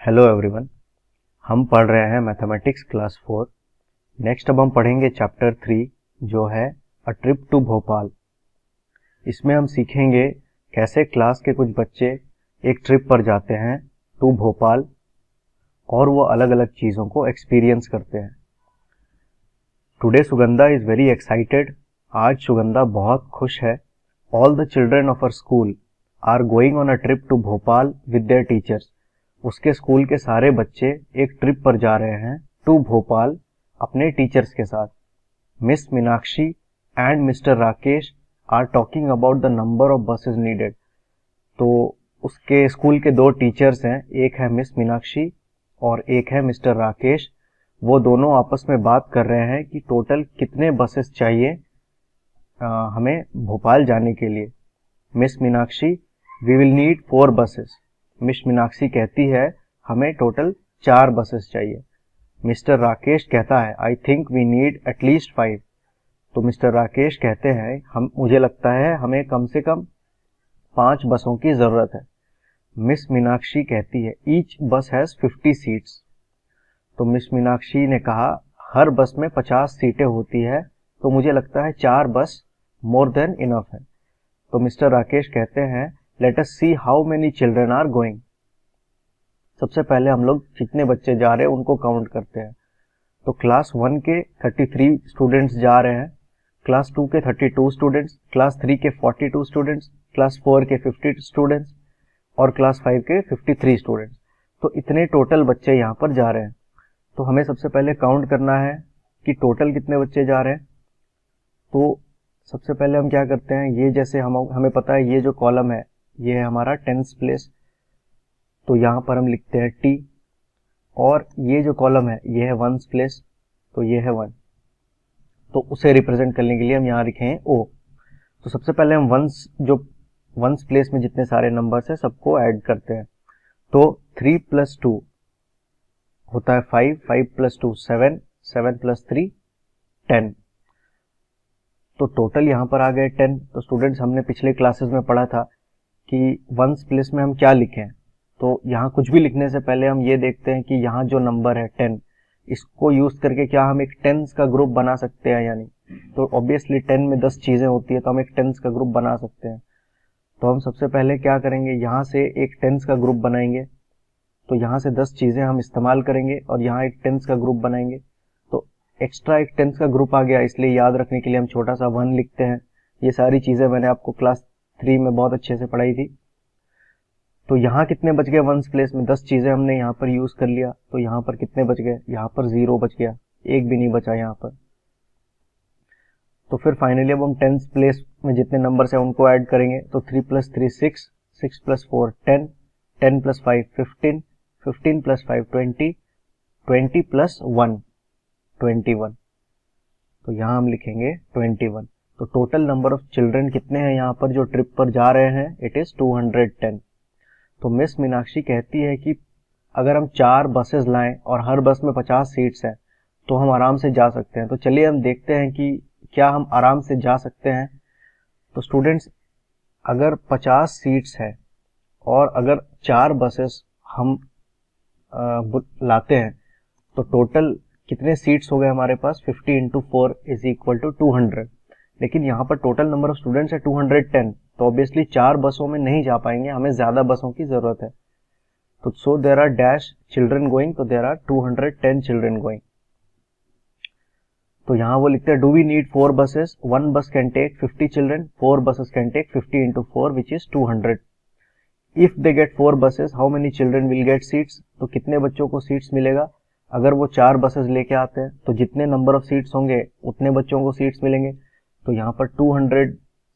Hello everyone, हम पढ़ रहे हैं मैथमेटिक्स क्लास 4। नेक्स्ट अब हम पढ़ेंगे चैप्टर 3 जो है अ ट्रिप टू भोपाल। इसमें हम सीखेंगे कैसे क्लास के कुछ बच्चे एक ट्रिप पर जाते हैं टू भोपाल और वो अलग अलग चीज़ों को एक्सपीरियंस करते हैं। Today Sugandha is very excited. आज सुगंधा बहुत खुश है। All the children of our school are going on a trip to Bhopal with their teachers. उसके स्कूल के सारे बच्चे एक ट्रिप पर जा रहे हैं टू भोपाल अपने टीचर्स के साथ। Miss Meenakshi and Mister Rakesh are talking about the number of buses needed. तो उसके स्कूल के दो टीचर्स हैं, एक है मिस मीनाक्षी और एक है मिस्टर राकेश। वो दोनों आपस में बात कर रहे हैं कि टोटल कितने बसेस चाहिए हमें भोपाल जाने के लिए। Miss Meenakshi, we will need 4 buses. Miss Meenakshi कहती है हमें टोटल 4 बसेस चाहिए। मिस्टर राकेश कहता है I think we need at least 5। तो मिस्टर राकेश कहते हैं मुझे लगता है हमें कम से कम 5 बसों की ज़रूरत है। मिस मीनाक्षी कहती है ईच बस हैज़ 50 सीट्स। तो मिस मीनाक्षी ने कहा हर बस में 50 सीटें होती है, तो मुझे लगता है 4 बस मोर देन इनफ है। तो मिस्टर राकेश कहते हैं let us see how many children are going. सबसे पहले हम लोग जितने बच्चे जा रहे हैं उनको काउंट करते हैं। तो क्लास 1 के 33 स्टूडेंट्स जा रहे हैं, क्लास 2 के 32 स्टूडेंट्स, क्लास 3 के 42 स्टूडेंट्स, क्लास 4 के 50 स्टूडेंट्स और क्लास 5 के 53 स्टूडेंट्स। तो इतने टोटल बच्चे यहाँ पर जा रहे हैं। तो हमें सबसे पहले काउंट करना है कि टोटल कितने बच्चे जा रहे हैं। तो सबसे पहले हम क्या करते हैं, ये जैसे हमें पता है ये जो कॉलम है ये है हमारा 10th प्लेस, तो यहाँ पर हम लिखते हैं T। और ये जो कॉलम है ये है 1st प्लेस, तो ये है 1। तो उसे रिप्रेजेंट करने के लिए हम यहाँ लिखे हैं O। तो सबसे पहले हम 1st प्लेस में जितने सारे नंबर्स हैं सबको ऐड करते हैं। तो 3 + 2 होता है 5, 5 + 2 7, 7 + 3 10। तो टोटल यहाँ पर आ गए 10। तो स्टूडेंट्स हमने पिछले क्लासेस में पढ़ा था कि 1st प्लेस में हम क्या लिखें। तो यहाँ कुछ भी लिखने से पहले हम ये देखते हैं कि यहाँ जो नंबर है 10, इसको यूज करके क्या हम एक टेंस का ग्रुप बना सकते हैं या नहीं। तो ऑब्वियसली 10 में 10 चीजें होती है, तो हम एक टेंस का ग्रुप बना सकते हैं। तो हम सबसे पहले क्या करेंगे, यहाँ से एक टेंस का ग्रुप बनाएंगे। तो यहाँ से 10 चीजें हम इस्तेमाल करेंगे और यहाँ एक टेंस का ग्रुप बनाएंगे। तो एक्स्ट्रा एक टेंस का ग्रुप आ गया, इसलिए याद रखने के लिए हम छोटा सा 1 लिखते हैं। ये सारी चीजें मैंने आपको क्लास 3 में बहुत अच्छे से पढ़ाई थी। तो यहाँ कितने बच गए 1st प्लेस में, 10 चीजें हमने यहाँ पर यूज कर लिया। तो यहाँ पर कितने बच गए, यहाँ पर 0 बच गया, एक भी नहीं बचा यहाँ पर। तो फिर फाइनली अब हम 10th प्लेस में जितने नंबर्स हैं उनको ऐड करेंगे। तो 3 + 3 6, 6 + 4 10, 10 + 5 15, 15 + 5 20, 20 + 1 21। तो यहाँ हम लिखेंगे 21। तो टोटल नंबर ऑफ चिल्ड्रन कितने हैं यहाँ पर जो ट्रिप पर जा रहे हैं, इट इज 210। तो मिस मीनाक्षी कहती है कि अगर हम 4 बसेस लाएं और हर बस में 50 सीट्स हैं तो हम आराम से जा सकते हैं। तो चलिए हम देखते हैं कि क्या हम आराम से जा सकते हैं। तो स्टूडेंट्स, अगर 50 सीट्स है और अगर 4 बसेस हम लाते हैं तो टोटल कितने सीट्स हो गए हमारे पास, 50 × 4 = 200। लेकिन यहाँ पर टोटल नंबर ऑफ स्टूडेंट्स है 210, तो ऑब्वियसली 4 बसों में नहीं जा पाएंगे, हमें ज्यादा बसों की जरूरत है। तो so there are dash children going, तो देयर आर 210 चिल्ड्रन गोइंग। तो यहाँ वो लिखते हैं do we need 4 buses, 1 bus can take 50 children, 4 buses can take 50 × 4 which is 200। If they get 4 buses how many children will get seats. तो कितने बच्चों को सीट्स मिलेगा, अगर वो 4 बसेस लेके आते हैं तो जितने नंबर ऑफ सीट्स होंगे उतने बच्चों को सीट्स मिलेंगे। तो यहाँ पर 200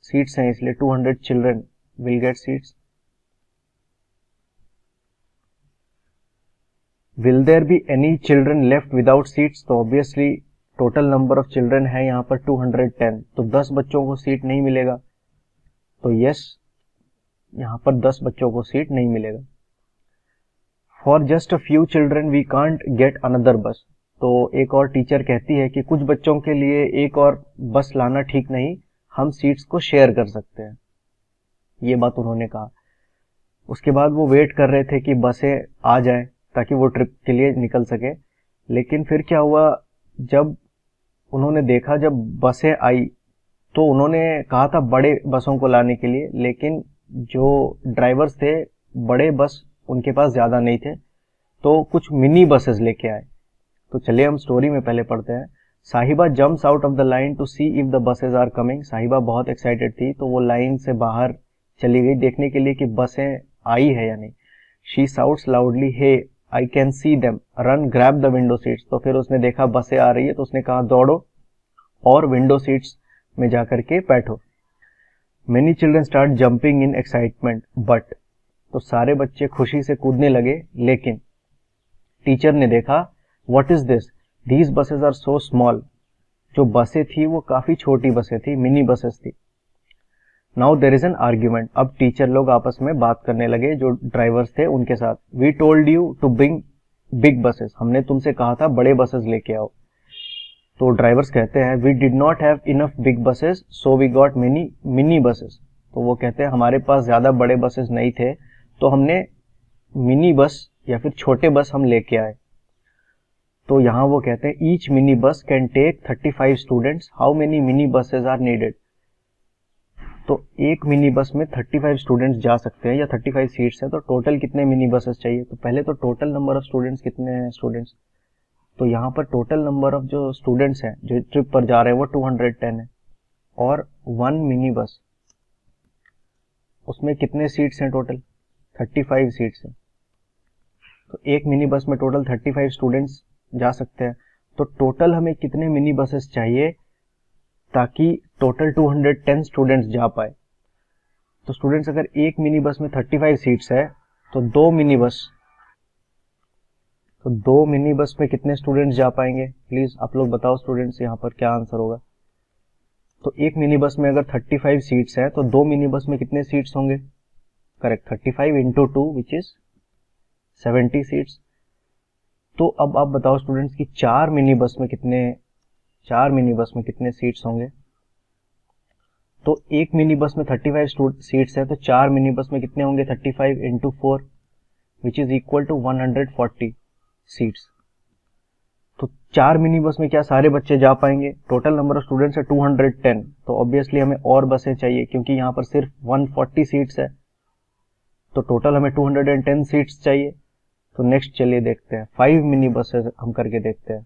सीट्स हैं, इसलिए 200 children will get seats. Will there be any children left without seats. तो obviously total number of children है यहाँ पर 210, तो 10 बच्चों को सीट नहीं मिलेगा। तो यस, यहाँ पर 10 बच्चों को सीट नहीं मिलेगा। For just a few children we can't get another bus. तो एक और टीचर कहती है कि कुछ बच्चों के लिए एक और बस लाना ठीक नहीं, हम सीट्स को शेयर कर सकते हैं। ये बात उन्होंने कहा। उसके बाद वो वेट कर रहे थे कि बसें आ जाएं, ताकि वो ट्रिप के लिए निकल सके। लेकिन फिर क्या हुआ, जब उन्होंने देखा, जब बसें आई तो उन्होंने कहा था बड़े बसों को लाने के लिए, लेकिन जो ड्राइवर्स थे बड़े बस उनके पास ज़्यादा नहीं थे, तो कुछ मिनी बसेस लेके आए। तो चलिए हम स्टोरी में पहले पढ़ते हैं। Sahiba jumps out of the line to see if the buses are coming. Sahiba बहुत एक्साइटेड थी, तो वो लाइन से बाहर चली गई देखने के लिए कि बसें आई है या नहीं। She shouts loudly, hey I can see them, run grab the window seats. तो फिर उसने देखा बसें आ रही है, तो उसने कहा दौड़ो और विंडो सीट्स में जाकर के बैठो। Many children start jumping in excitement but, तो सारे बच्चे खुशी से कूदने लगे, लेकिन टीचर ने देखा what is this, these buses are so small. जो बसें थी वो काफी छोटी बसें थी, मिनी बसेस थी। Now there is an argument, अब टीचर लोग आपस में बात करने लगे जो ड्राइवर्स थे उनके साथ। We told you to bring big buses, हमने तुमसे कहा था बड़े बसेस लेके आओ। तो ड्राइवर्स कहते हैं we did not have enough big buses so we got many mini buses. तो वो कहते हैं हमारे पास ज्यादा बड़े बसेस नहीं थे, तो हमने मिनी बस या फिर छोटे बस हम लेके आए। तो यहाँ वो कहते हैं each mini bus can take 35 students, how many mini buses are needed. तो एक मिनी बस में 35 स्टूडेंट्स जा सकते हैं या 35 सीट्स हैं, तो टोटल कितने मिनी बसेस चाहिए। तो पहले तो टोटल नंबर ऑफ स्टूडेंट्स कितने हैं स्टूडेंट्स, तो यहाँ पर टोटल नंबर ऑफ जो स्टूडेंट्स हैं जो ट्रिप पर जा रहे हैं वो 210 है। और वन मिनी बस, उसमें कितने सीट्स हैं टोटल, 35 सीट्स हैं। तो एक मिनी बस में टोटल 35 स्टूडेंट्स जा सकते हैं। तो टोटल हमें कितने मिनी बसेस चाहिए ताकि टोटल 210 स्टूडेंट्स जा पाए। तो स्टूडेंट्स अगर एक मिनी बस में 35 सीट्स है तो दो मिनी बस में कितने स्टूडेंट्स जा पाएंगे, प्लीज आप लोग बताओ स्टूडेंट्स यहाँ पर क्या आंसर होगा। तो एक मिनी बस में अगर 35 सीट्स है तो दो मिनी बस में कितने सीट्स होंगे, correct 35 into 2 which is 70 seats. तो अब आप बताओ स्टूडेंट्स की चार मिनी बस में कितने सीट्स होंगे। तो एक मिनी बस में 35 सीट्स है तो चार मिनी बस में कितने होंगे, 35 into 4 which is equal to 140 seats. तो चार मिनी बस में क्या सारे बच्चे जा पाएंगे, टोटल नंबर ऑफ स्टूडेंट्स है 210, तो ऑब्वियसली हमें और बसें चाहिए क्योंकि यहाँ पर सिर्फ 140 सीट्स है, तो टोटल हमें 210 सीट्स चाहिए। तो नेक्स्ट चलिए देखते हैं 5 मिनी बसेस हम करके देखते हैं।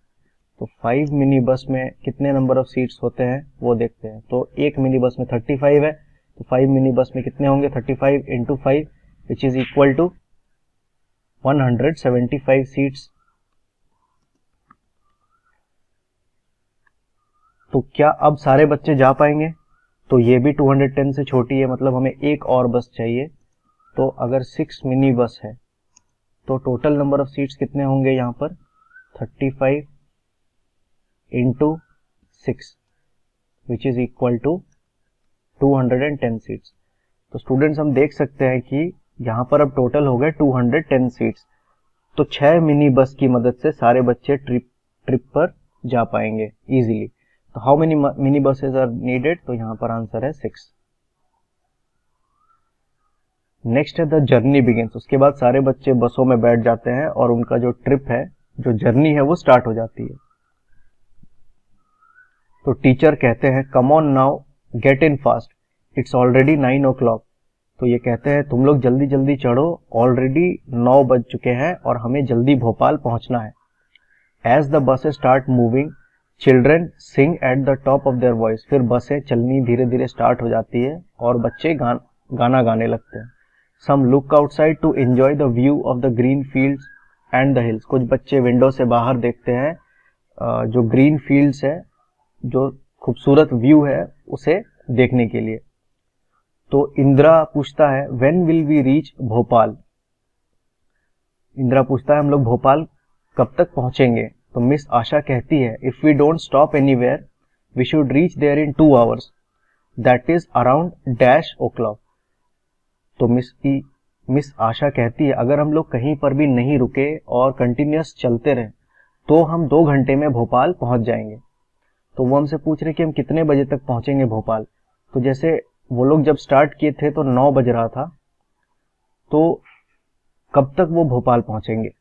तो 5 मिनी बस में कितने नंबर ऑफ सीट्स होते हैं वो देखते हैं। तो एक मिनी बस में 35 है, तो 5 मिनी बस में कितने होंगे, 35 into 5 which is equal to 175 seats. तो क्या अब सारे बच्चे जा पाएंगे, तो ये भी 210 से छोटी है, मतलब हमें एक और बस चाहिए। तो अगर 6 मिनी बस है तो टोटल नंबर ऑफ सीट्स कितने होंगे यहाँ पर, 35 into 6 which is equal to 210 seats. तो स्टूडेंट्स हम देख सकते हैं कि यहाँ पर अब टोटल हो गए 210 सीट्स। तो 6 मिनी बस की मदद से सारे बच्चे ट्रिप पर जा पाएंगे इजीली। तो how many mini buses are needed, तो यहाँ पर आंसर है 6। नेक्स्ट है द जर्नी बिगिंस। उसके बाद सारे बच्चे बसों में बैठ जाते हैं और उनका जो ट्रिप है, जो जर्नी है वो स्टार्ट हो जाती है। तो टीचर कहते हैं come on now get in fast, it's already 9 o'clock। तो ये कहते हैं तुम लोग जल्दी जल्दी चढ़ो, ऑलरेडी 9 बज चुके हैं और हमें जल्दी भोपाल पहुंचना है। As the buses start moving children sing at the top of their voice. फिर बसें चलनी धीरे धीरे स्टार्ट हो जाती है और बच्चे गाना गाने लगते हैं। Some look outside to enjoy the view of the green fields and the hills. कुछ बच्चे विंडो से बाहर देखते हैं जो ग्रीन फील्ड्स है, जो खूबसूरत व्यू है उसे देखने के लिए। तो इंदिरा पूछता है when will we reach Bhopal. Indira पूछता है हम लोग भोपाल कब तक पहुंचेंगे। तो मिस आशा कहती है if we don't stop anywhere we should reach there in 2 hours, that is around dash o'clock। तो मिस आशा कहती है अगर हम लोग कहीं पर भी नहीं रुके और कंटिन्यूअस चलते रहे तो हम 2 घंटे में भोपाल पहुंच जाएंगे। तो वो हमसे पूछ रहे कि हम कितने बजे तक पहुंचेंगे भोपाल। तो जैसे वो लोग जब स्टार्ट किए थे तो 9 बज रहा था, तो कब तक वो भोपाल पहुंचेंगे।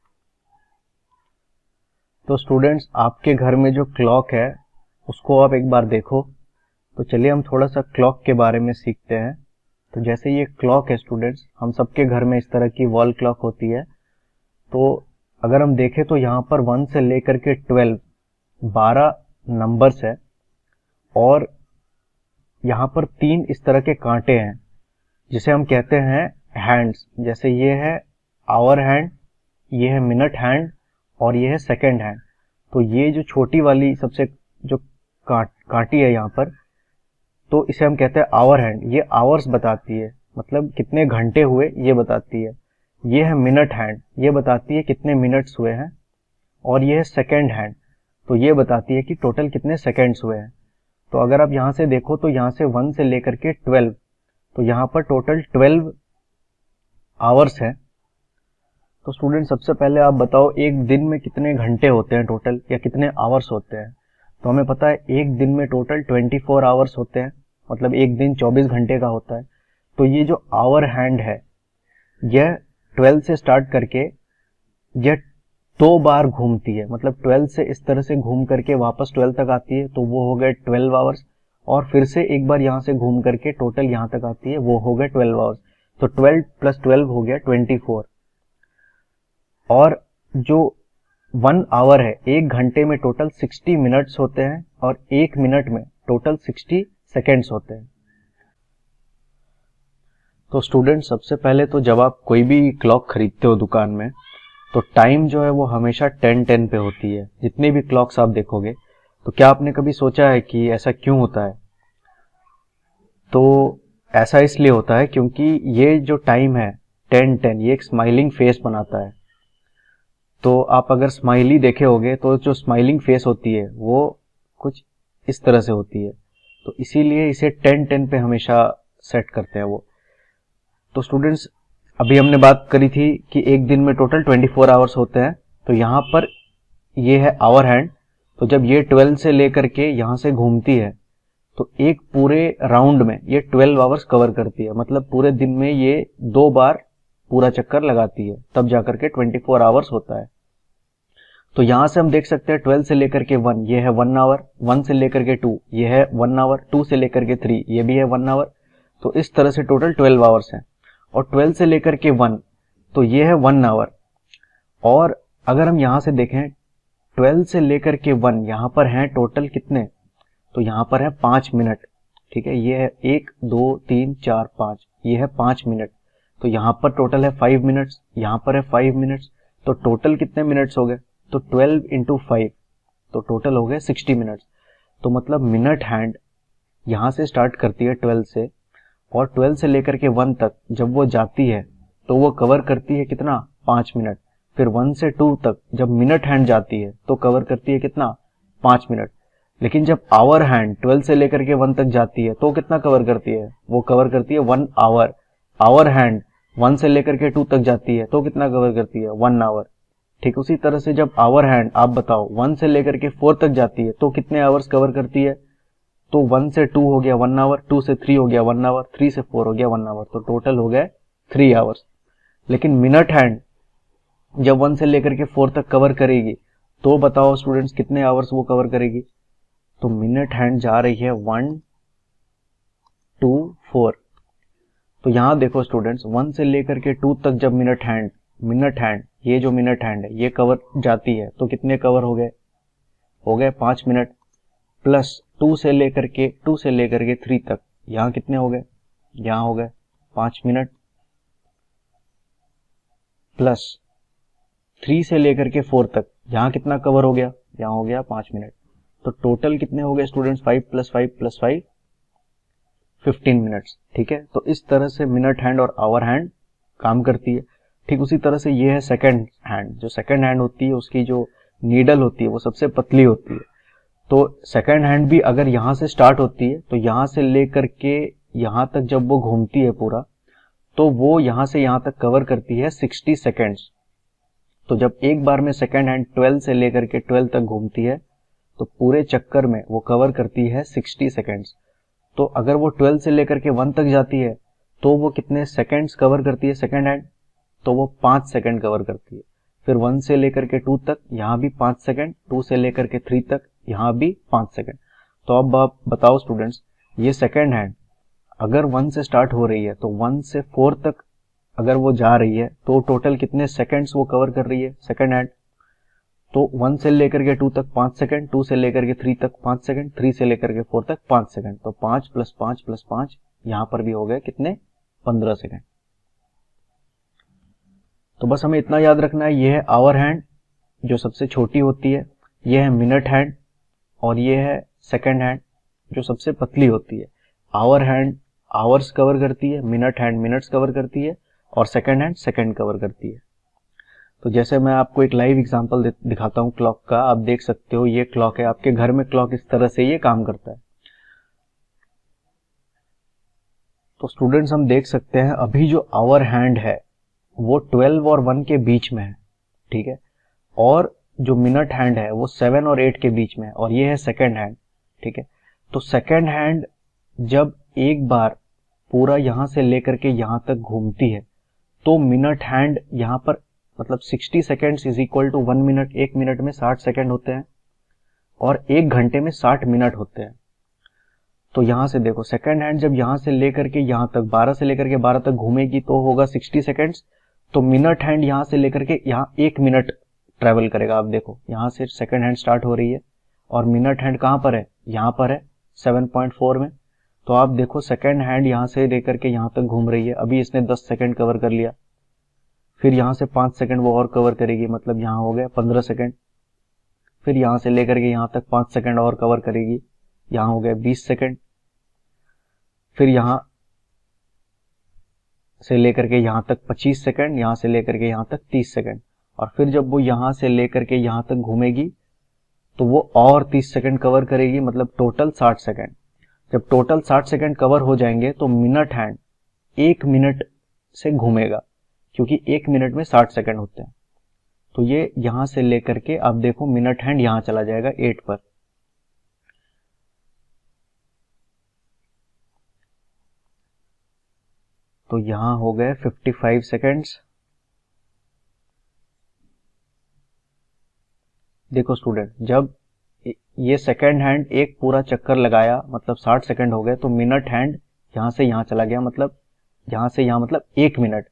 तो स्टूडेंट्स, आपके घर में जो क्लॉक है उसको आप एक बार देखो। तो चलिए हम थोड़ा सा क्लॉक के बारे में सीखते हैं। तो जैसे ये क्लॉक है स्टूडेंट्स, हम सबके घर में इस तरह की वॉल क्लॉक होती है। तो अगर हम देखें तो यहाँ पर 1 से लेकर के 12 नंबर्स है और यहाँ पर 3 इस तरह के कांटे हैं जिसे हम कहते हैं हैंड्स। जैसे ये है आवर हैंड, ये है मिनट हैंड और ये है सेकंड हैंड। तो ये जो छोटी वाली सबसे जो कांटी है यहाँ पर, तो इसे हम कहते हैं आवर हैंड। ये आवर्स बताती है, मतलब कितने घंटे हुए ये बताती है। ये है मिनट हैंड, ये बताती है कितने मिनट्स हुए हैं। और ये है सेकंड हैंड, तो ये बताती है कि टोटल कितने सेकंड्स हुए हैं। तो अगर आप यहाँ से देखो तो यहाँ से 1 से लेकर के 12, तो यहाँ पर टोटल 12 आवर्स है। तो स्टूडेंट, सबसे पहले आप बताओ एक दिन में कितने घंटे होते हैं टोटल, या कितने आवर्स होते हैं। तो हमें पता है एक दिन में टोटल 24 आवर्स होते हैं, मतलब एक दिन 24 घंटे का होता है। तो ये जो आवर हैंड है यह 12 से स्टार्ट करके यह 2 बार घूमती है, मतलब 12 से इस तरह से घूम करके वापस 12 तक आती है, तो वो हो गए 12 आवर्स। और फिर से एक बार यहाँ से घूम करके टोटल यहाँ तक आती है, वो हो गए 12 आवर्स। तो 12 + 12 हो गया 24। और जो 1 आवर है, एक घंटे में टोटल 60 मिनट्स होते हैं और एक मिनट में टोटल 60 सेकेंड्स होते हैं। तो स्टूडेंट, सबसे पहले तो जब आप कोई भी क्लॉक खरीदते हो दुकान में, तो टाइम जो है वो हमेशा 10-10 पे होती है। जितने भी क्लॉक्स आप देखोगे, तो क्या आपने कभी सोचा है कि ऐसा क्यों होता है? तो ऐसा इसलिए होता है क्योंकि ये जो टाइम है 10-10, ये एक स्माइलिंग फेस बनाता है। तो आप अगर स्माइली देखे होगे तो जो स्माइलिंग फेस होती है वो कुछ इस तरह से होती है, तो इसीलिए इसे 10-10 पे हमेशा सेट करते हैं वो। तो स्टूडेंट्स, अभी हमने बात करी थी कि एक दिन में टोटल 24 आवर्स होते हैं। तो यहाँ पर ये है आवर हैंड, तो जब ये 12 से लेकर के यहाँ से घूमती है तो एक पूरे राउंड में ये 12 आवर्स कवर करती है, मतलब पूरे दिन में ये 2 बार पूरा चक्कर लगाती है, तब जाकर के 24 आवर्स होता है। तो यहां से हम देख सकते हैं 12 से लेकर के 1 ये है 1 आवर, 1 से लेकर के 2 ये है 1 आवर, 2 से लेकर के 3 ये भी है 1 आवर। तो इस तरह से टोटल 12 आवर्स हैं। और 12 से लेकर के 1 तो ये है 1 आवर। और अगर हम यहां से देखें 12 से लेकर के 1 यहां पर हैं टोटल कितने, तो यहां पर है 5 मिनट। ठीक है, ये है 1 2 3 4 5, ये है 5 मिनट। तो यहां पर टोटल है 5 मिनट्स, यहां पर है 5 मिनट्स। तो टोटल कितने मिनट्स हो गए, तो 12 × 5, तो टोटल हो गए 60 मिनट्स। तो मतलब मिनट हैंड यहां से स्टार्ट करती है 12 से, और 12 से लेकर के 1 तक जब वो जाती है तो वो कवर करती है कितना, 5 मिनट। फिर 1 से 2 तक जब मिनट हैंड जाती है तो कवर करती है कितना, 5 मिनट। लेकिन जब आवर हैंड 12 से लेकर के 1 तक जाती है तो कितना कवर करती है, वो कवर करती है 1 आवर। आवर हैंड 1 से लेकर के 2 तक जाती है तो कितना कवर करती है, 1 आवर। ठीक उसी तरह से जब आवर हैंड आप बताओ 1 से लेकर के 4 तक जाती है तो कितने आवर्स कवर करती है, तो 1 से 2 हो गया 1 आवर, 2 से 3 हो गया 1 आवर, 3 से 4 हो गया 1 आवर, तो टोटल हो गए 3 आवर्स। लेकिन मिनट हैंड जब 1 से लेकर के 4 तक कवर करेगी तो बताओ स्टूडेंट्स कितने आवर्स वो कवर करेगी। तो मिनट हैंड जा रही है 1 2 4। तो यहां देखो स्टूडेंट्स, 1 से लेकर के 2 तक जब मिनट हैंड ये जो मिनट हैंड है ये कवर जाती है तो कितने कवर हो गए 5 मिनट। प्लस 2 से लेकर के 3 तक यहां कितने हो गए, यहां हो गए 5 मिनट। प्लस 3 से लेकर के 4 तक यहां कितना कवर हो गया, यहां हो गया 5 मिनट। तो टोटल कितने हो गए स्टूडेंट्स, 5 + 5 + 5 15 मिनट्स। ठीक है, तो इस तरह से मिनट हैंड और आवर हैंड काम करती है। ठीक उसी तरह से ये है सेकंड हैंड। जो सेकंड हैंड होती है उसकी जो नीडल होती है वो सबसे पतली होती है। तो सेकंड हैंड भी अगर यहां से स्टार्ट होती है तो यहां से लेकर के यहां तक जब वो घूमती है पूरा, तो वो यहां से यहां तक कवर करती है 60 सेकेंड्स। तो जब एक बार में सेकंड हैंड 12 से लेकर के 12 तक घूमती है तो पूरे चक्कर में वो कवर करती है 60 सेकेंड्स। तो अगर वो 12 से लेकर के 1 तक जाती है तो वो कितने सेकेंड्स कवर करती है सेकंड हैंड, तो वो 5 सेकंड कवर करती है। फिर 1 से लेकर के 2 तक यहाँ भी 5 सेकंड, 2 से लेकर के 3 तक यहाँ भी 5 सेकंड। तो अब आप बताओ स्टूडेंट्स, ये सेकंड हैंड अगर 1 से स्टार्ट हो रही है तो 1 से 4 तक अगर वो जा रही है तो टोटल कितने सेकंड्स वो कवर कर रही है सेकंड हैंड। तो 1 से लेकर के 2 तक 5 सेकंड, 2 से लेकर के 3 तक 5 सेकंड, 3 से लेकर के 4 तक 5 सेकंड। तो 5 + 5 + 5 यहाँ पर भी हो गए कितने, 15 सेकंड। तो बस हमें इतना याद रखना है, ये है आवर हैंड जो सबसे छोटी होती है, ये है मिनट हैंड और ये है सेकंड हैंड जो सबसे पतली होती है। आवर हैंड आवर्स कवर करती है, मिनट हैंड मिनट्स कवर करती है और सेकंड हैंड सेकंड कवर करती है। तो जैसे मैं आपको एक लाइव एग्जांपल दिखाता हूँ क्लॉक का, आप देख सकते हो ये क्लॉक है, आपके घर में क्लॉक इस तरह से ये काम करता है। तो स्टूडेंट्स हम देख सकते हैं अभी जो आवर हैंड है वो 12 और 1 के बीच में है, ठीक है, और जो मिनट हैंड है वो 7 और 8 के बीच में है, और ये है सेकंड हैंड, ठीक है। तो सेकंड हैंड जब एक बार पूरा यहां से लेकर के यहां तक घूमती है तो मिनट हैंड यहां पर मतलब 60 seconds is equal to 1 minute, 1 minute में 60 सेकेंड होते हैं और 1 घंटे में 60 मिनट होते हैं। तो यहां से देखो सेकंड हैंड जब यहां से लेकर के यहां तक 12 से लेकर के 12 तक घूमेगी तो होगा 60 सेकेंड्स। तो मिनट हैंड यहां से लेकर के यहां 1 मिनट ट्रेवल करेगा। आप देखो यहां से सेकंड हैंड स्टार्ट हो रही है और मिनट हैंड कहां पर है, यहां पर है 7.4 में। तो आप देखो सेकंड हैंड यहां से लेकर के यहां तक घूम रही है, अभी इसने 10 सेकंड कवर कर लिया, फिर यहां से 5 सेकंड वो और कवर करेगी, मतलब यहां हो गया 15 सेकंड। फिर यहां से लेकर के यहां तक 5 सेकंड और कवर करेगी, यहां हो गया 20 सेकंड। फिर यहां से लेकर के यहां तक 25 सेकंड, यहां से लेकर के यहां तक 30 सेकंड। और फिर जब वो यहां से लेकर के यहां तक घूमेगी तो वो और 30 सेकंड कवर करेगी, मतलब टोटल 60 सेकंड। जब टोटल 60 सेकंड कवर हो जाएंगे तो मिनट हैंड 1 मिनट से घूमेगा, क्योंकि 1 मिनट में 60 सेकंड होते हैं। तो ये यहां से लेकर के आप देखो मिनट हैंड यहां चला जाएगा 8 पर। तो यहां हो गए 55 सेकंड्स। देखो स्टूडेंट, जब ये सेकंड हैंड एक पूरा चक्कर लगाया मतलब 60 सेकंड हो गए, तो मिनट हैंड यहां से यहां चला गया, मतलब यहां से यहां, मतलब 1 मिनट,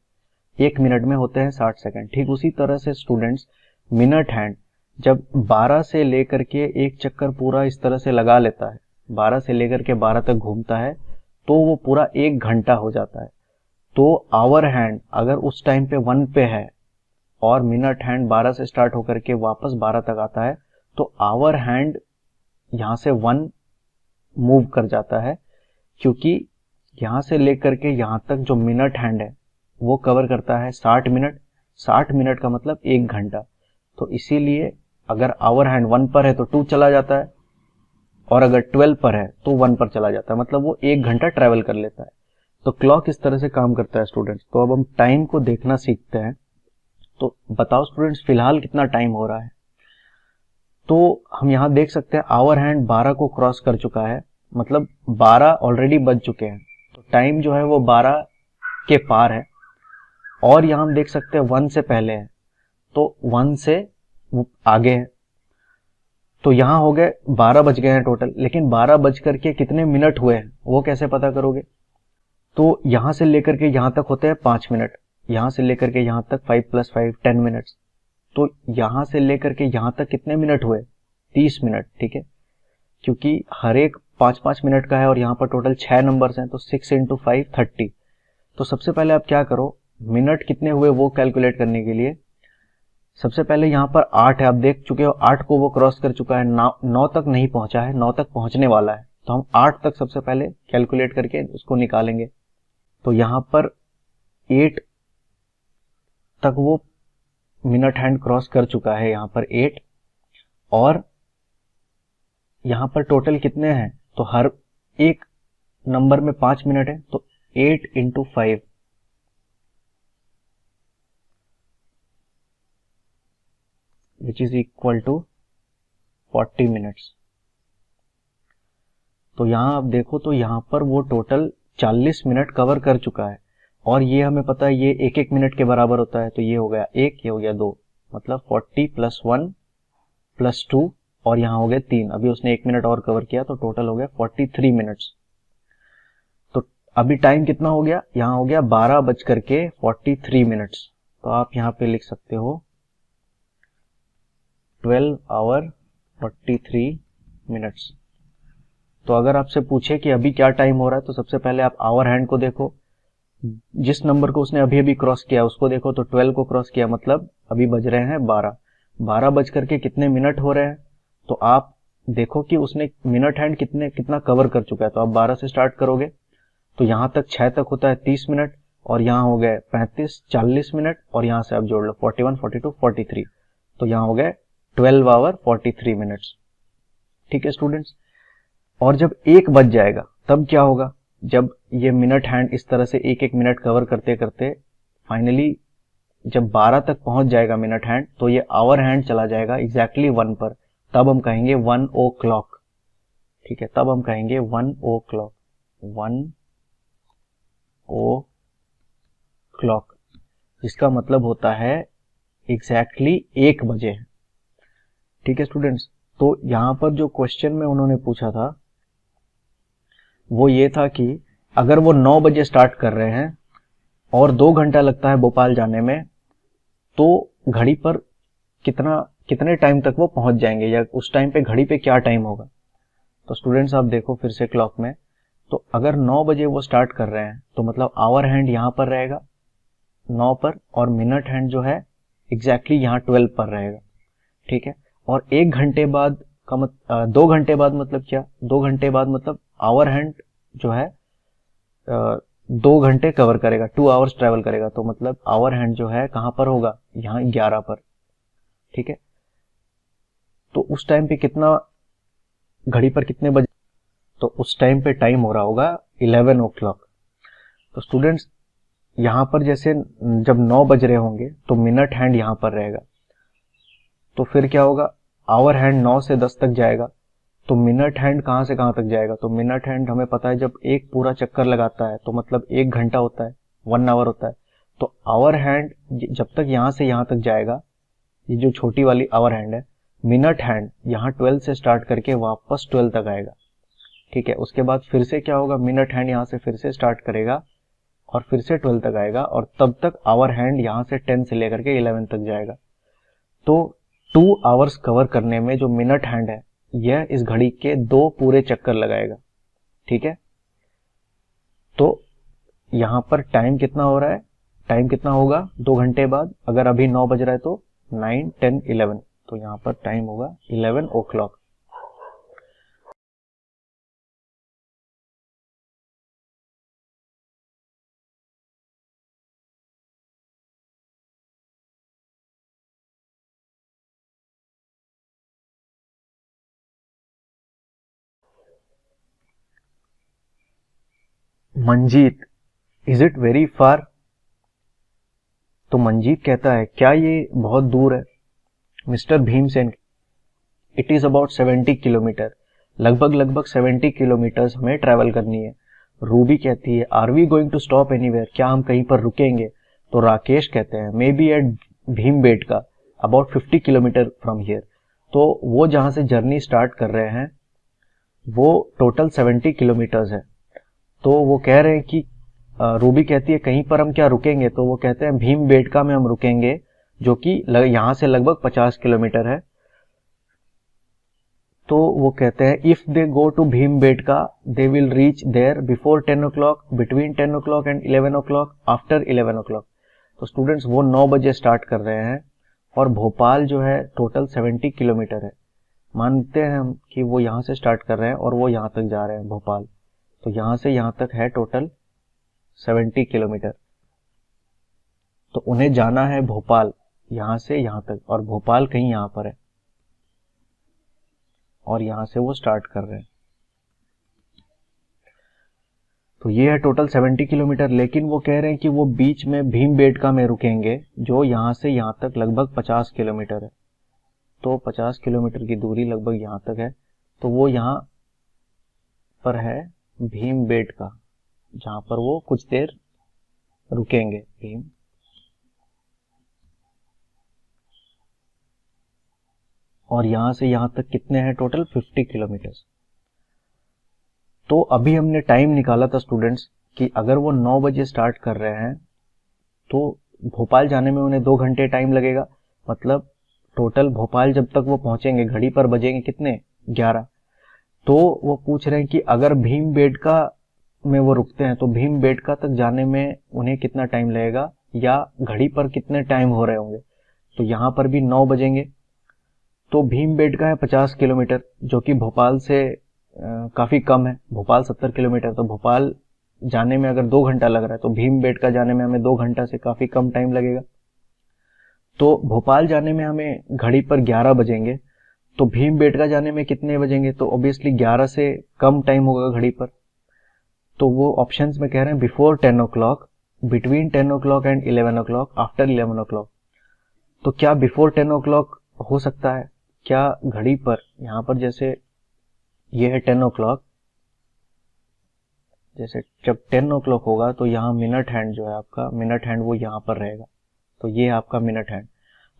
1 मिनट में होते हैं 60 सेकंड। ठीक उसी तरह से स्टूडेंट्स मिनट हैंड जब 12 से लेकर के एक चक्कर पूरा इस तरह से लगा लेता है, 12 से लेकर के 12 तक घूमता है, तो वो पूरा 1 घंटा हो जाता है। तो आवर हैंड अगर उस टाइम पे 1 पे है और मिनट हैंड 12 से स्टार्ट होकर के वापस 12 तक आता है, तो आवर हैंड यहां से 1 मूव कर जाता है, क्योंकि यहां से लेकर के यहां तक जो मिनट हैंड है वो कवर करता है 60 मिनट। 60 मिनट का मतलब 1 घंटा। तो इसीलिए अगर आवर हैंड 1 पर है तो 2 चला जाता है, और अगर 12 पर है तो 1 पर चला जाता है, मतलब वो 1 घंटा ट्रेवल कर लेता है। तो क्लॉक इस तरह से काम करता है स्टूडेंट्स। तो अब हम टाइम को देखना सीखते हैं। तो बताओ स्टूडेंट्स फिलहाल कितना टाइम हो रहा है। तो हम यहां देख सकते हैं आवर हैंड 12 को क्रॉस कर चुका है, मतलब 12 ऑलरेडी बज चुके हैं। तो टाइम जो है वो 12 के पार है। और यहां हम देख सकते हैं 1 से पहले है, तो 1 से आगे है। तो यहां हो गए 12 बज गए हैं टोटल, लेकिन 12 बज करके कितने मिनट हुए हैं वो कैसे पता करोगे। तो यहां से लेकर के यहां तक होते हैं 5 मिनट, यहां से लेकर के यहां तक 5 + 5 10 मिनट्स। तो यहां से लेकर के यहां तक कितने मिनट हुए, 30 मिनट। ठीक है, क्योंकि हर एक 5-5 मिनट का है और यहाँ पर टोटल 6 नंबर्स हैं, तो 6 × 5 30। तो सबसे पहले आप क्या करो, मिनट कितने हुए वो कैलकुलेट करने के लिए सबसे पहले यहाँ पर 8 है, आप देख चुके हो 8 को वो क्रॉस कर चुका है, 9 तक नहीं पहुंचा है, 9 तक पहुंचने वाला है। तो हम 8 तक सबसे पहले कैलकुलेट करके उसको निकालेंगे। तो यहाँ पर 8 तक वो मिनट हैंड क्रॉस कर चुका है, यहाँ पर 8, और यहाँ पर टोटल कितने हैं, तो हर एक नंबर में 5 मिनट है, तो 8 × 5 which is equal to 40 minutes. तो यहां आप देखो तो यहां पर वो टोटल 40 मिनट कवर कर चुका है, और ये हमें पता है ये 1-1 मिनट के बराबर होता है। तो ये हो गया 1, ये हो गया 2, मतलब 40 + 1 + 2 और यहाँ हो गए 3, अभी उसने 1 मिनट और कवर किया तो टोटल हो गया 43 मिनट्स। तो अभी टाइम कितना हो गया, यहाँ हो गया 12:43 मिनट्स। तो आप यहाँ पे लिख सकते हो 12 आवर 43 मिनट्स। तो अगर आपसे पूछे कि अभी क्या टाइम हो रहा है तो सबसे पहले आप आवर हैंड को देखो, जिस नंबर को उसने अभी अभी क्रॉस किया उसको देखो, तो 12 को क्रॉस किया मतलब अभी बज रहे हैं 12। 12 बज करके कितने मिनट हो रहे हैं, तो आप देखो कि उसने मिनट हैंड कितना कवर कर चुका है। तो आप 12 से स्टार्ट करोगे तो यहाँ तक 6 तक होता है 30 मिनट, और यहाँ हो गए 35 40 मिनट, और यहाँ से आप जोड़ लो 41 42 43, तो यहाँ हो गए 12 आवर 43 मिनट्स। ठीक है स्टूडेंट्स। और जब 1 बज जाएगा तब क्या होगा, जब ये मिनट हैंड इस तरह से एक एक मिनट कवर करते करते फाइनली जब 12 तक पहुंच जाएगा मिनट हैंड, तो ये आवर हैंड चला जाएगा एग्जैक्टली 1 पर, तब हम कहेंगे 1 o'clock। ठीक है, तब हम कहेंगे 1 o'clock, 1 o'clock, इसका मतलब होता है एग्जैक्टली 1 बजे है। ठीक है स्टूडेंट्स। तो यहां पर जो क्वेश्चन में उन्होंने पूछा था वो ये था कि अगर वो 9 बजे स्टार्ट कर रहे हैं और 2 घंटा लगता है भोपाल जाने में, तो घड़ी पर कितने टाइम तक वो पहुंच जाएंगे, या उस टाइम पे घड़ी पे क्या टाइम होगा। तो स्टूडेंट्स आप देखो फिर से क्लॉक में, तो अगर 9 बजे वो स्टार्ट कर रहे हैं तो मतलब आवर हैंड यहाँ पर रहेगा 9 पर, और मिनट हैंड जो है एग्जैक्टली यहाँ 12 पर रहेगा। ठीक है, और 1 घंटे बाद का 2 घंटे बाद मतलब क्या, 2 घंटे बाद मतलब आवर हैंड जो है 2 घंटे कवर करेगा, 2 आवर्स ट्रेवल करेगा, तो मतलब आवर हैंड जो है कहां पर होगा, यहाँ 11 पर। ठीक है, तो उस टाइम पे कितना, घड़ी पर कितने बजे, तो उस टाइम पे टाइम हो रहा होगा 11 o'clock। तो स्टूडेंट्स यहां पर जैसे जब 9 बज रहे होंगे तो मिनट हैंड यहां पर रहेगा, तो फिर क्या होगा, आवर हैंड 9 से 10 तक जाएगा, तो मिनट हैंड कहां से कहां तक जाएगा, तो मिनट हैंड हमें पता है जब एक पूरा चक्कर लगाता है तो मतलब 1 घंटा होता है, 1 आवर होता है। तो आवर हैंड जब तक यहां से यहां तक जाएगा, ये जो छोटी वाली आवर हैंड है, मिनट हैंड यहाँ 12 से स्टार्ट करके वापस 12 तक आएगा। ठीक है, उसके बाद फिर से क्या होगा, मिनट हैंड यहाँ से फिर से स्टार्ट करेगा और फिर से 12 तक आएगा, और तब तक आवर हैंड यहाँ से 10 से लेकर के 11 तक जाएगा। तो 2 आवर्स कवर करने में जो मिनट हैंड है यह इस घड़ी के 2 पूरे चक्कर लगाएगा। ठीक है, तो यहां पर टाइम कितना हो रहा है, टाइम कितना होगा 2 घंटे बाद, अगर अभी 9 बज रहा है तो 9 10 11, तो यहां पर टाइम होगा 11 o'clock। Manjeet, is it very far. तो मंजीत कहता है क्या ये बहुत दूर है। Mister Bhimsen, it is about 70 kilometre, लगभग 70 किलोमीटर्स हमें ट्रैवल करनी है। रूबी कहती है are we going to stop anywhere, क्या हम कहीं पर रुकेंगे। तो राकेश कहते हैं maybe at Bhimbetka about 50 kilometre from here. तो वो जहां से जर्नी स्टार्ट कर रहे हैं वो टोटल 70 किलोमीटर्स है। तो वो कह रहे हैं कि रूबी कहती है कहीं पर हम क्या रुकेंगे, तो वो कहते हैं भीमबेटका में हम रुकेंगे, जो कि यहां से लगभग 50 किलोमीटर है। तो वो कहते हैं if they go to Bhimbetka they will reach there before 10 o'clock, between 10 o'clock and 11 o'clock, after 11 o'clock। तो स्टूडेंट्स वो 9 बजे स्टार्ट कर रहे हैं और भोपाल जो है टोटल 70 किलोमीटर है। मानते हैं हम कि वो यहाँ से स्टार्ट कर रहे हैं और वो यहाँ तक जा रहे हैं भोपाल, तो यहाँ से यहाँ तक है टोटल 70 किलोमीटर। तो उन्हें जाना है भोपाल यहाँ से यहाँ तक, और भोपाल कहीं यहाँ पर है, और यहां से वो स्टार्ट कर रहे हैं। तो ये है टोटल 70 किलोमीटर, लेकिन वो कह रहे हैं कि वो बीच में भीमबेटका में रुकेंगे, जो यहां से यहां तक लगभग 50 किलोमीटर है। तो 50 किलोमीटर की दूरी लगभग यहां तक है, तो वो यहां पर है भीमबेटका, जहां पर वो कुछ देर रुकेंगे। और यहाँ से यहाँ तक कितने हैं टोटल 50 किलोमीटर्स। तो अभी हमने टाइम निकाला था स्टूडेंट्स कि अगर वो 9 बजे स्टार्ट कर रहे हैं तो भोपाल जाने में उन्हें 2 घंटे टाइम लगेगा। मतलब टोटल भोपाल जब तक वो पहुंचेंगे घड़ी पर बजेंगे कितने 11। तो वो पूछ रहे हैं कि अगर भीमबेटका में वो रुकते हैं तो भीमबेटका तक जाने में उन्हें कितना टाइम लगेगा या घड़ी पर कितने टाइम हो रहे होंगे। तो यहाँ पर भी 9 बजेंगे। तो भीमबेटका है 50 किलोमीटर जो कि भोपाल से काफ़ी कम है। भोपाल 70 किलोमीटर, तो भोपाल जाने में अगर 2 घंटा लग रहा है तो भीमबेटका जाने में हमें 2 घंटा से काफ़ी कम टाइम लगेगा। तो भोपाल जाने में हमें घड़ी पर 11 बजेंगे, तो भीमबेटका जाने में कितने बजेंगे, तो ऑब्वियसली 11 से कम टाइम होगा घड़ी पर। तो वो ऑप्शंस में कह रहे हैं before 10 o'clock, between 10 o'clock and 11 o'clock, after 11 o'clock. तो क्या बिफोर 10 ओ क्लॉक हो सकता है? क्या घड़ी पर यहाँ पर जैसे ये है 10 ओ क्लॉक, जैसे जब 10 ओ क्लॉक होगा तो यहाँ मिनट हैंड जो है आपका मिनट हैंड वो यहाँ पर रहेगा। तो ये है आपका मिनट हैंड।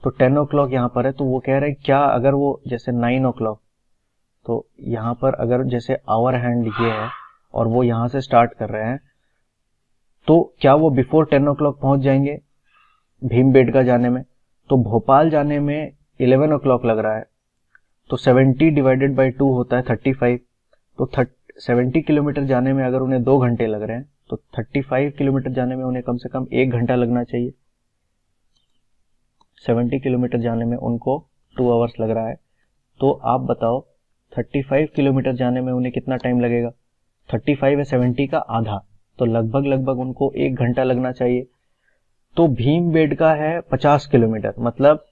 तो 10 ओ क्लॉक यहाँ पर है, तो वो कह रहे हैं क्या अगर वो जैसे 9 ओ क्लॉक, तो यहाँ पर अगर जैसे आवर हैंड ये है और वो यहाँ से स्टार्ट कर रहे हैं तो क्या वो बिफोर 10 ओ क्लॉक पहुंच जाएंगे भीमबेटका जाने में। तो भोपाल जाने में 11 ओ क्लॉक लग रहा है, तो 70 डिवाइडेड बाई 2 होता है 35। तो 70 किलोमीटर जाने में अगर उन्हें 2 घंटे लग रहे हैं तो 35 किलोमीटर जाने में उन्हें कम से कम 1 घंटा लगना चाहिए। 70 किलोमीटर जाने में उनको 2 आवर्स लग रहा है। तो आप बताओ 35 किलोमीटर जाने में उन्हें कितना टाइम लगेगा। 35 है 70 का आधा, तो लगभग उनको 1 घंटा लगना चाहिए। तो भीमबेटका है 50 किलोमीटर, मतलब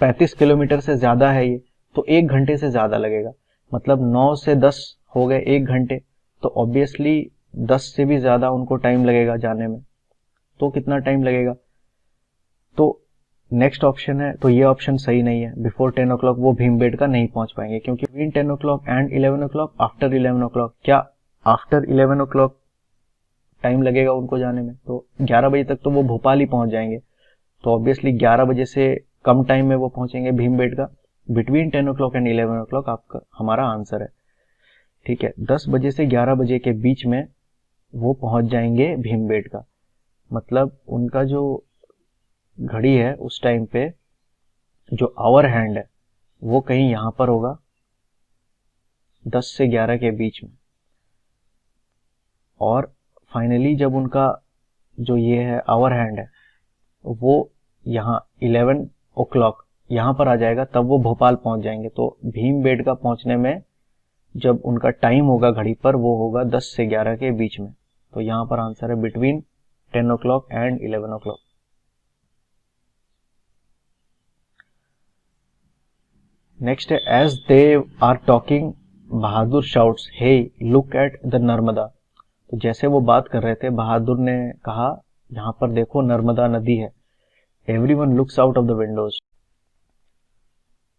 35 किलोमीटर से ज्यादा है ये, तो 1 घंटे से ज्यादा लगेगा। मतलब 9 से 10 हो गए 1 घंटे, तो ऑब्वियसली 10 से भी ज्यादा उनको टाइम लगेगा जाने में। तो कितना टाइम लगेगा? तो नेक्स्ट ऑप्शन है, तो ये ऑप्शन सही नहीं है। बिफोर 10 ओ क्लॉक वो भीमबेटका नहीं पहुंच पाएंगे, क्योंकि between 10 o'clock and 11 o'clock, after 11 o'clock, क्या आफ्टर 11 ओ क्लॉक टाइम लगेगा उनको जाने में? तो 11 बजे तक तो वो भोपाल ही पहुंच जाएंगे, तो ऑब्वियसली 11 बजे से कम टाइम में वो पहुंचेंगे Bhimbetka. Between 10 o'clock and 11 o'clock आपका हमारा आंसर है। ठीक है, 10 बजे से 11 बजे के बीच में वो पहुंच जाएंगे भीमबेटका। मतलब उनका जो घड़ी है उस टाइम पे जो आवर हैंड है वो कहीं यहां पर होगा 10 से 11 के बीच में। और फाइनली जब उनका जो ये है आवर हैंड है वो यहाँ 11 ओ क्लॉक यहाँ पर आ जाएगा, तब वो भोपाल पहुंच जाएंगे। तो भीमबेटका पहुंचने में जब उनका टाइम होगा घड़ी पर वो होगा 10 से 11 के बीच में। तो यहाँ पर आंसर है between 10 o'clock and 11 o'clock. Next है as they are talking Bahadur shouts hey look at the Narmada. तो जैसे वो बात कर रहे थे बहादुर ने कहा यहाँ पर देखो नर्मदा नदी है। Everyone looks out of the Windows.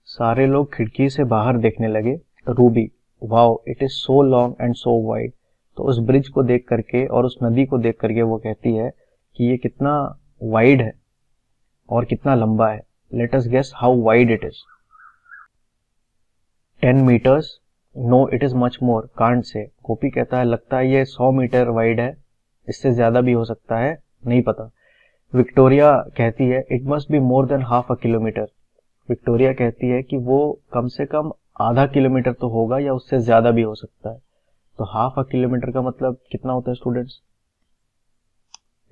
सारे लोग खिड़की से बाहर देखने लगे। Ruby wow it is so long and so wide. तो उस ब्रिज को देख करके और उस नदी को देख करके वो कहती है कि ये कितना वाइड है और कितना लंबा है। Let us guess how wide it is. 10 meters? No, it is much more. Can't say. Gopi कहता है लगता है ये 100 मीटर वाइड है, इससे ज्यादा भी हो सकता है, नहीं पता। विक्टोरिया कहती है it must be more than half a kilometre. Victoria कहती है कि वो कम से कम आधा किलोमीटर तो होगा या उससे ज्यादा भी हो सकता है। तो हाफ अ किलोमीटर का मतलब कितना होता है स्टूडेंट्स?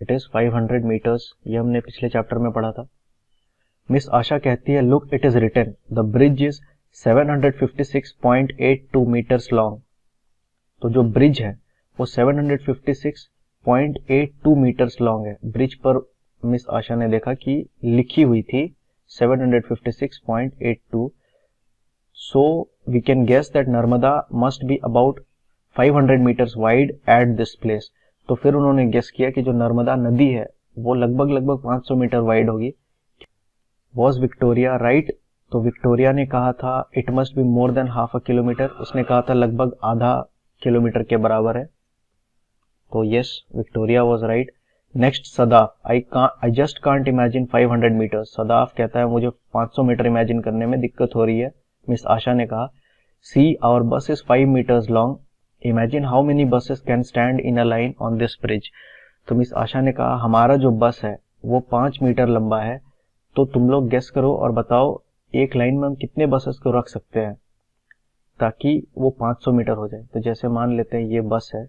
It is 500 metres. ये हमने पिछले चैप्टर में पढ़ा था। मिस आशा कहती है look it is written the bridge is 756.82 metres long. तो जो ब्रिज है वो 756.82 मीटर्स लॉन्ग है। ब्रिज पर मिस आशा ने देखा कि लिखी हुई थी 756.82। So we can guess that Narmada must be about 500 metres wide at this place. तो फिर उन्होंने गेस किया कि जो नर्मदा नदी है वो लगभग 500 मीटर वाइड होगी। Was Victoria right? तो विक्टोरिया ने कहा था it must be more than half a kilometre. उसने कहा था लगभग आधा किलोमीटर के बराबर है। तो yes Victoria was right. Next Sadaf I just can't imagine 500 metres. Sadaf कहता है मुझे 500 मीटर इमेजिन करने में दिक्कत हो रही है। मिस आशा ने कहा, see our bus is 5 metres long, imagine how many buses can stand in a line on this bridge. तो मिस आशा ने कहा, हमारा जो बस है वो 5 मीटर लंबा है, तो तुम लोग गेस करो और बताओ एक लाइन में हम कितने बसेस को रख सकते हैं ताकि वो 500 मीटर हो जाए। तो जैसे मान लेते हैं ये बस है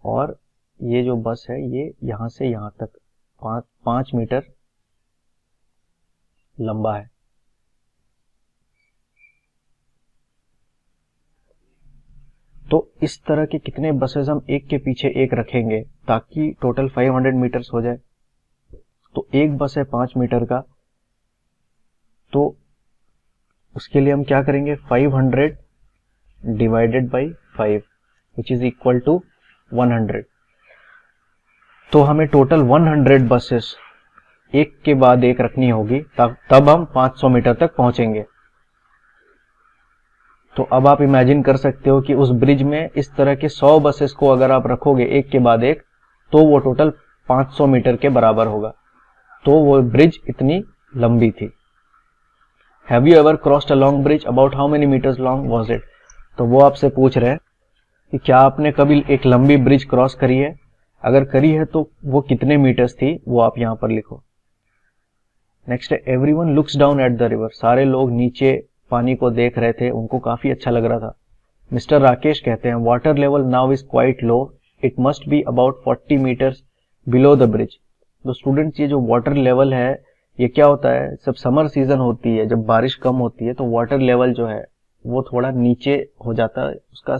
और ये जो बस है ये यहां से यहां तक 5 मीटर लंबा है। तो इस तरह के कितने बसेस हम एक के पीछे एक रखेंगे ताकि टोटल 500 मीटर्स हो जाए। तो एक बस है 5 मीटर का, तो उसके लिए हम क्या करेंगे, 500 divided by 5 which is equal to 100। तो हमें टोटल 100 बसेस एक के बाद एक रखनी होगी, तब हम 500 मीटर तक पहुंचेंगे। तो अब आप इमेजिन कर सकते हो कि उस ब्रिज में इस तरह के 100 बसेस को अगर आप रखोगे एक के बाद एक, तो वो टोटल 500 मीटर के बराबर होगा। तो वो ब्रिज इतनी लंबी थी। Have you ever crossed a long bridge, about how many metres long was it. तो वो आपसे पूछ रहे हैं कि क्या आपने कभी एक लंबी ब्रिज क्रॉस करी है, अगर करी है तो वो कितने मीटर्स थी, वो आप यहां पर लिखो। नेक्स्ट है, everyone looks down at the river, सारे लोग नीचे पानी को देख रहे थे, उनको काफी अच्छा लग रहा था। मिस्टर राकेश कहते हैं, water level now is quite low, it must be about 40 metres below the bridge. तो स्टूडेंट्स, ये जो वाटर लेवल है ये क्या होता है, जब समर सीजन होती है, जब बारिश कम होती है तो वाटर लेवल जो है वो थोड़ा नीचे हो जाता है, उसका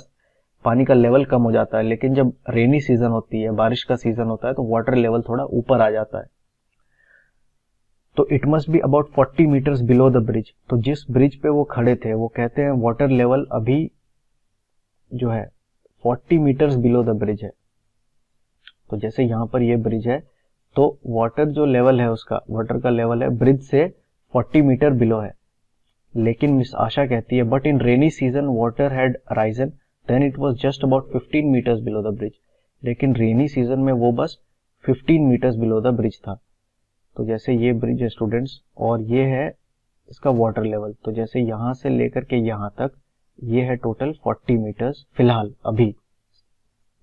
पानी का लेवल कम हो जाता है। लेकिन जब रेनी सीजन होती है, बारिश का सीजन होता है, तो वाटर लेवल थोड़ा ऊपर आ जाता है। तो it must be about 40 metres below the bridge. तो जिस ब्रिज पे वो खड़े थे वो कहते हैं वाटर लेवल अभी जो है 40 मीटर्स बिलो द ब्रिज है। तो जैसे यहां पर ये ब्रिज है, तो वाटर जो लेवल है उसका, वाटर का लेवल है ब्रिज से 40 मीटर बिलो है। लेकिन मिस आशा कहती है, but in rainy season water had risen, then it was just about 15 metres below the bridge. लेकिन रेनी सीजन में वो बस 15 मीटर्स बिलो द ब्रिज था। तो जैसे ये ब्रिज है स्टूडेंट्स, और ये है इसका वाटर लेवल, तो जैसे यहां से लेकर के यहां तक ये है टोटल 40 मीटर्स फिलहाल अभी।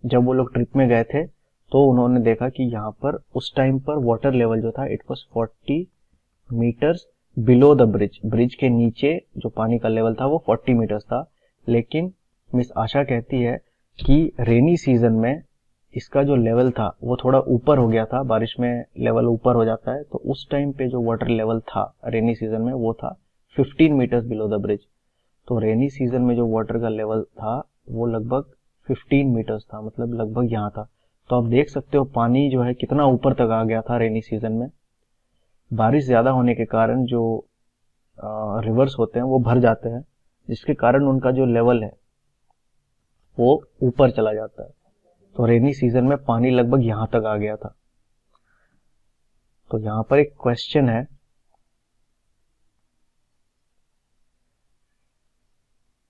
जब वो लोग ट्रिप में गए थे तो उन्होंने देखा कि यहाँ पर उस टाइम पर वाटर लेवल जो था it was 40 metres below the bridge, bridge के नीचे जो पानी का लेवल था वो 40 मीटर्स था। लेकिन मिस आशा कहती है कि रेनी सीजन में इसका जो लेवल था वो थोड़ा ऊपर हो गया था, बारिश में लेवल ऊपर हो जाता है, तो उस टाइम पे जो वाटर लेवल था रेनी सीजन में वो था 15 मीटर्स बिलो द ब्रिज। तो रेनी सीजन में जो वाटर का लेवल था वो लगभग 15 मीटर्स था, मतलब लगभग यहाँ था। तो आप देख सकते हो पानी जो है कितना ऊपर तक आ गया था रेनी सीजन में। बारिश ज्यादा होने के कारण जो रिवर्स होते हैं वो भर जाते हैं, जिसके कारण उनका जो लेवल है वो ऊपर चला जाता है। तो रेनी सीजन में पानी लगभग यहां तक आ गया था। तो यहां पर एक क्वेश्चन है,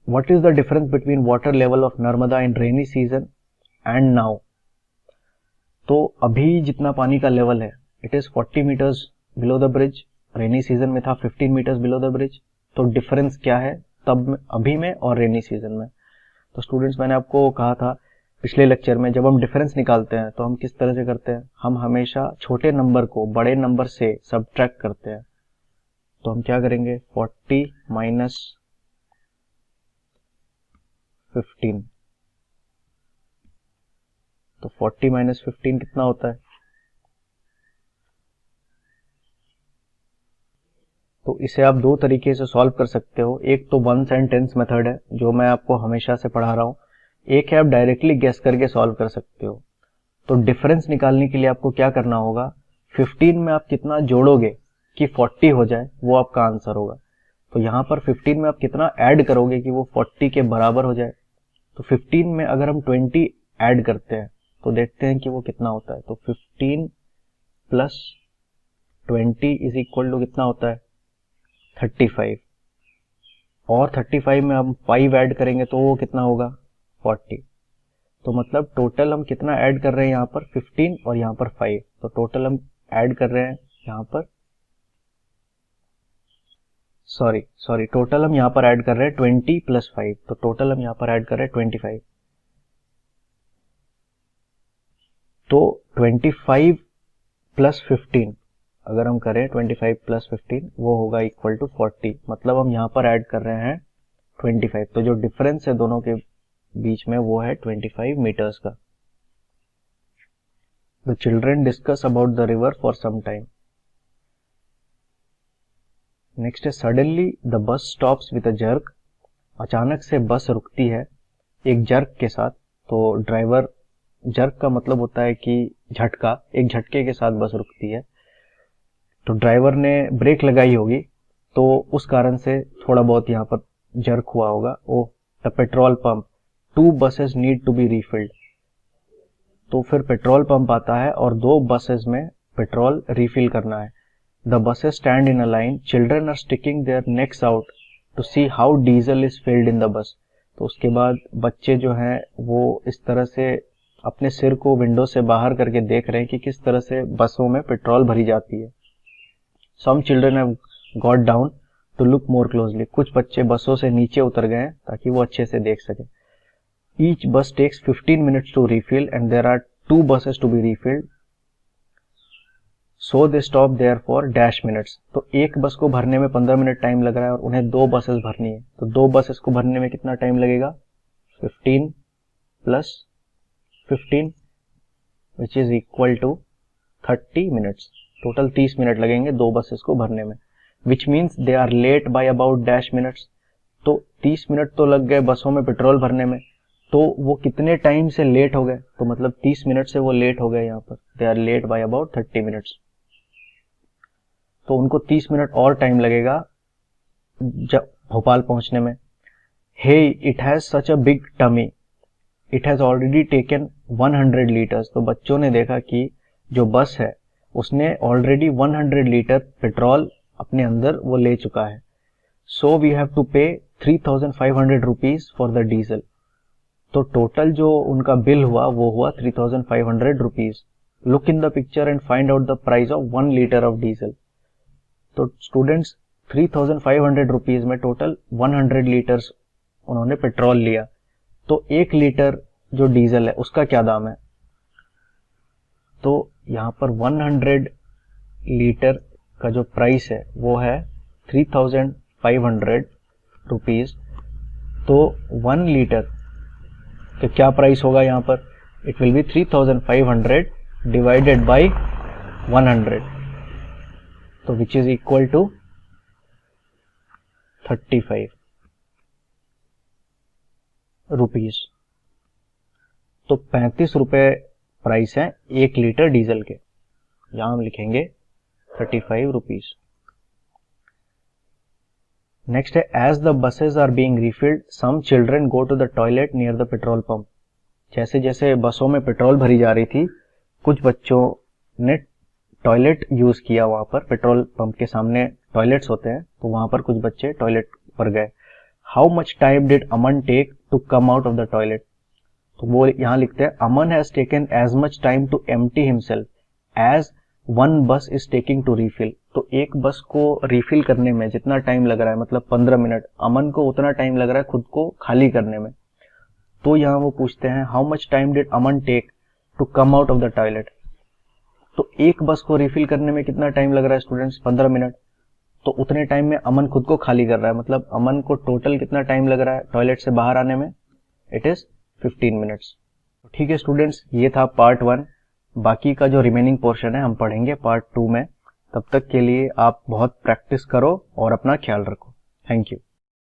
what is the difference between water level of Narmada in rainy season and now. तो अभी जितना पानी का लेवल है it is 40 metres below the bridge, rainy season में था 15 मीटर्स बिलो द ब्रिज। तो डिफरेंस क्या है तब अभी में और रेनी सीजन में। तो स्टूडेंट्स, मैंने आपको कहा था पिछले लेक्चर में, जब हम डिफरेंस निकालते हैं तो हम किस तरह से करते हैं, हम हमेशा छोटे नंबर को बड़े नंबर से सब्ट्रैक्ट करते हैं। तो हम क्या करेंगे, 40 माइनस 15, तो 40 माइनस 15 कितना होता है। तो इसे आप दो तरीके से सॉल्व कर सकते हो। एक तो 1 सेंटेंस मेथड है जो मैं आपको हमेशा से पढ़ा रहा हूं, एक है आप डायरेक्टली गेस करके सॉल्व कर सकते हो। तो डिफरेंस निकालने के लिए आपको क्या करना होगा, 15 में आप कितना जोड़ोगे कि 40 हो जाए, वो आपका आंसर होगा। तो यहां पर 15 में आप कितना ऐड करोगे कि वो 40 के बराबर हो जाए। तो 15 में अगर हम 20 ऐड करते हैं तो देखते हैं कि वो कितना होता है। तो 15 प्लस 20 इज इक्वल टू कितना होता है, 35। और 35 में हम 5 ऐड करेंगे तो वो कितना होगा, 40। तो मतलब टोटल हम कितना ऐड कर रहे हैं यहाँ पर, 15 और यहाँ पर 5। तो टोटल हम ऐड कर रहे हैं यहाँ पर सॉरी टोटल हम यहाँ पर ऐड कर रहे हैं 20 + 5, तो टोटल हम यहाँ पर ऐड कर रहे हैं 25। तो 25 + 15 अगर हम करें 25 + 15 वो होगा इक्वल टू 40, मतलब हम यहाँ पर ऐड कर रहे हैं 25। तो जो डिफरेंस है दोनों के बीच में वो है 25 मीटर्स का। The children discuss about the river for some time. Next है suddenly the bus stops with a jerk. अचानक से बस रुकती है एक जर्क के साथ। तो ड्राइवर, जर्क का मतलब होता है कि झटका, एक झटके के साथ बस रुकती है। तो ड्राइवर ने ब्रेक लगाई होगी, तो उस कारण से थोड़ा बहुत यहाँ पर जर्क हुआ होगा। Oh the petrol pump, 2 buses need to be refilled. तो फिर पेट्रोल पंप आता है और 2 बसेस में पेट्रोल रिफिल करना है। The buses stand in a line, children are sticking their necks out to see how diesel is filled in the bus. तो उसके बाद बच्चे जो हैं वो इस तरह से अपने सिर को विंडो से बाहर करके देख रहे हैं कि किस तरह से बसों में पेट्रोल भरी जाती है। Some children have got down to look more closely. कुछ बच्चे बसों से नीचे उतर गए हैं ताकि वो अच्छे से देख सकें। Each bus takes 15 minutes to refill and there are 2 buses to be refilled. So they stop there for dash minutes. तो एक बस को भरने में 15 मिनट टाइम लग रहा है और उन्हें 2 बसेस भरनी है। तो 2 बसेस को भरने में कितना टाइम लगेगा? 15 + 15 which is equal to 30 minutes. Total 30 minute लगेंगे 2 बसेस को भरने में। Which means they are late by about dash minutes. तो 30 मिनट तो लग गए बसों में पेट्रोल भरने में, तो वो कितने टाइम से लेट हो गए? तो मतलब 30 मिनट से वो लेट हो गए। यहाँ पर they are late by about 30 minutes. तो उनको 30 मिनट और टाइम लगेगा जब भोपाल पहुंचने में। Hey it has such a big tummy, it has already taken 100 litres. तो बच्चों ने देखा कि जो बस है उसने ऑलरेडी 100 लीटर पेट्रोल अपने अंदर वो ले चुका है। सो वी हैव टू पे 3500 रुपीज फॉर द डीजल। तो टोटल जो उनका बिल हुआ वो हुआ 3500 rupees. Look in the picture and find out the price of 1 litre of diesel. तो स्टूडेंट्स 3500 रुपीज में टोटल 100 लीटर्स उन्होंने पेट्रोल लिया। तो 1 लीटर जो डीजल है उसका क्या दाम है? तो यहाँ पर 100 लीटर का जो प्राइस है वो है 3500 रुपीज। तो 1 लीटर तो क्या प्राइस होगा यहाँ पर? It will be 3500 divided by 100, तो which is equal to 35 rupees. तो 35 रुपए प्राइस है 1 लीटर डीजल के। यहां हम लिखेंगे 35 रुपीज। नेक्स्ट है as the buses are being refilled some children go to the toilet near the petrol pump. जैसे जैसे बसों में पेट्रोल भरी जा रही थी, कुछ बच्चों ने टॉयलेट यूज किया। वहां पर पेट्रोल पंप के सामने टॉयलेट्स होते हैं, तो वहां पर कुछ बच्चे टॉयलेट पर गए। How much time did Aman take to come out of the toilet? तो वो यहां लिखते हैं Aman has taken as much time to empty himself as 1 bus is taking to refill. तो एक बस को रिफिल करने में जितना टाइम लग रहा है, मतलब 15 मिनट, अमन को उतना टाइम लग रहा है खुद को खाली करने में। तो यहाँ वो पूछते हैं how much time did Aman take to come out of the toilet. तो एक बस को रिफिल करने में कितना टाइम लग रहा है स्टूडेंट्स? 15 मिनट। तो उतने टाइम में अमन खुद को खाली कर रहा है, मतलब अमन को टोटल कितना टाइम लग रहा है टॉयलेट से बाहर आने में? It is 15 minutes. ठीक है स्टूडेंट्स, ये था पार्ट 1। बाकी का जो रिमेनिंग पोर्शन है हम पढ़ेंगे पार्ट 2 में। तब तक के लिए आप बहुत प्रैक्टिस करो और अपना ख्याल रखो। Thank you.